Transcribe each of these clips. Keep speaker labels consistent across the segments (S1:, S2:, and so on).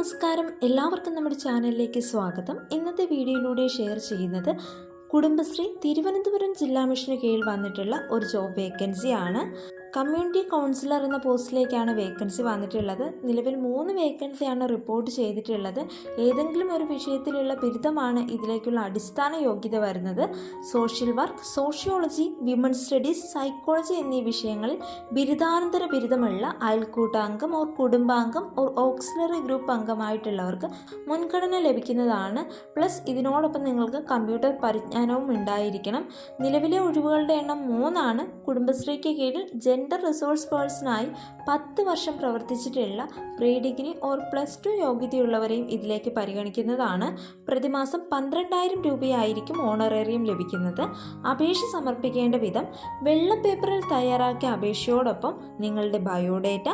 S1: നമസ്കാരം, എല്ലാവർക്കും നമ്മുടെ ചാനലിലേക്ക് സ്വാഗതം. ഇന്നത്തെ വീഡിയോയിലൂടെ ഷെയർ ചെയ്യുന്നത് കുടുംബശ്രീ തിരുവനന്തപുരം ജില്ലാ മിഷന് കീഴിൽ വന്നിട്ടുള്ള ഒരു ജോബ് വേക്കൻസിയാണ്. കമ്മ്യൂണിറ്റി കൗൺസിലർ എന്ന പോസ്റ്റിലേക്കാണ് വേക്കൻസി വന്നിട്ടുള്ളത്. നിലവിൽ 3 വേക്കൻസിയാണ് റിപ്പോർട്ട് ചെയ്തിട്ടുള്ളത്. ഏതെങ്കിലും ഒരു വിഷയത്തിലുള്ള ബിരുദമാണ് ഇതിലേക്കുള്ള അടിസ്ഥാന യോഗ്യത വരുന്നത്. Social work, sociology, women studies, psychology എന്നീ വിഷയങ്ങളിൽ ബിരുദാനന്തര ബിരുദമുള്ള അയൽക്കൂട്ടാംഗം ഓർ കുടുംബാംഗം ഓർ ഓക്സിലറി ഗ്രൂപ്പ് അംഗമായിട്ടുള്ളവർക്ക് മുൻഗണന ലഭിക്കുന്നതാണ്. പ്ലസ് ഇതിനോടൊപ്പം നിങ്ങൾക്ക് കമ്പ്യൂട്ടർ പരിജ്ഞാനവും ഉണ്ടായിരിക്കണം. നിലവിലെ ഒഴിവുകളുടെ എണ്ണം 3 ആണ്. കുടുംബശ്രീക്ക് കീഴിൽ ജെൻഡർ റിസോഴ്സ് പേഴ്സണായി 10 വർഷം പ്രവർത്തിച്ചിട്ടുള്ള പ്രീ ഡിഗ്രി ഓർ +2 യോഗ്യതയുള്ളവരെയും ഇതിലേക്ക് പരിഗണിക്കുന്നതാണ്. പ്രതിമാസം 12,000 രൂപയായിരിക്കും ഓണറേറിയം ലഭിക്കുന്നത്. അപേക്ഷ സമർപ്പിക്കേണ്ട വിധം: വെള്ള പേപ്പറിൽ തയ്യാറാക്കിയ അപേക്ഷയോടൊപ്പം നിങ്ങളുടെ ബയോഡേറ്റ,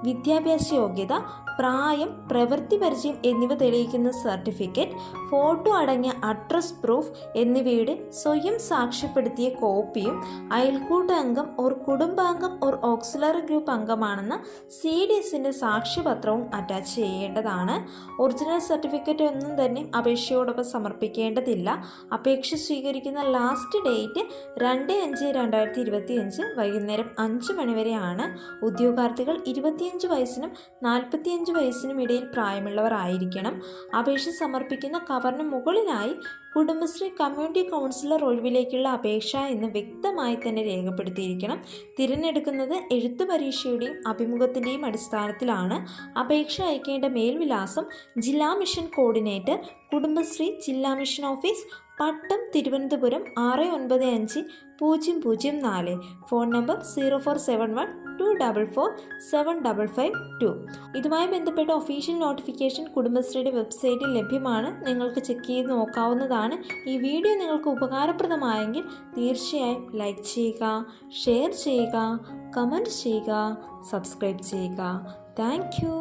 S1: വിദ്യാഭ്യാസ യോഗ്യത, പ്രായം, പ്രവൃത്തി പരിചയം എന്നിവ തെളിയിക്കുന്ന സർട്ടിഫിക്കറ്റ്, ഫോട്ടോ അടങ്ങിയ അഡ്രസ് പ്രൂഫ് എന്നിവയുടെ സ്വയം സാക്ഷ്യപ്പെടുത്തിയ കോപ്പിയും, അയൽക്കൂട്ട അംഗം ഓർ കുടുംബാംഗം ഓർ ഓക്സിലറി ഗ്രൂപ്പ് അംഗമാണെന്ന CDSന്റെ സാക്ഷ്യപത്രവും അറ്റാച്ച് ചെയ്യേണ്ടതാണ്. ഒറിജിനൽ സർട്ടിഫിക്കറ്റ് ഒന്നും തന്നെ അപേക്ഷയോടൊപ്പം സമർപ്പിക്കേണ്ടതില്ല. അപേക്ഷ സ്വീകരിക്കുന്ന ലാസ്റ്റ് ഡേറ്റ് 2/5/2025 വൈകുന്നേരം 5 മണി വരെയാണ്. ഉദ്യോഗാർത്ഥികൾ 25 വയസ്സിനും 45 വയസ്സിനും ഇടയിൽ പ്രായമുള്ളവർ ആയിരിക്കണം. അപേക്ഷ സമർപ്പിക്കുന്ന കവറിന് മുകളിലായി കുടുംബശ്രീ കമ്മ്യൂണിറ്റി കൗൺസിലർ ഒഴിവിലേക്കുള്ള അപേക്ഷ എന്ന് വ്യക്തമായി തന്നെ രേഖപ്പെടുത്തിയിരിക്കണം. തിരഞ്ഞെടുക്കുന്നത് എഴുത്തു പരീക്ഷയുടെയും അഭിമുഖത്തിൻ്റെയും അടിസ്ഥാനത്തിലാണ്. അപേക്ഷ അയക്കേണ്ട മേൽവിലാസം: ജില്ലാ മിഷൻ കോർഡിനേറ്റർ, കുടുംബശ്രീ ജില്ലാ മിഷൻ ഓഫീസ്, പട്ടം, തിരുവനന്തപുരം 695004. Phone number 047124475552. ഇതുമായി ബന്ധപ്പെട്ട ഒഫീഷ്യൽ നോട്ടിഫിക്കേഷൻ കുടുംബശ്രീയുടെ വെബ്സൈറ്റിൽ ലഭ്യമാണ്. നിങ്ങൾക്ക് ചെക്ക് ചെയ്ത് നോക്കാവുന്നതാണ്. ഈ വീഡിയോ നിങ്ങൾക്ക് ഉപകാരപ്രദമായെങ്കിൽ തീർച്ചയായും ലൈക്ക് ചെയ്യുക, ഷെയർ ചെയ്യുക, കമൻറ്റ് ചെയ്യുക, സബ്സ്ക്രൈബ് ചെയ്യുക. Thank you.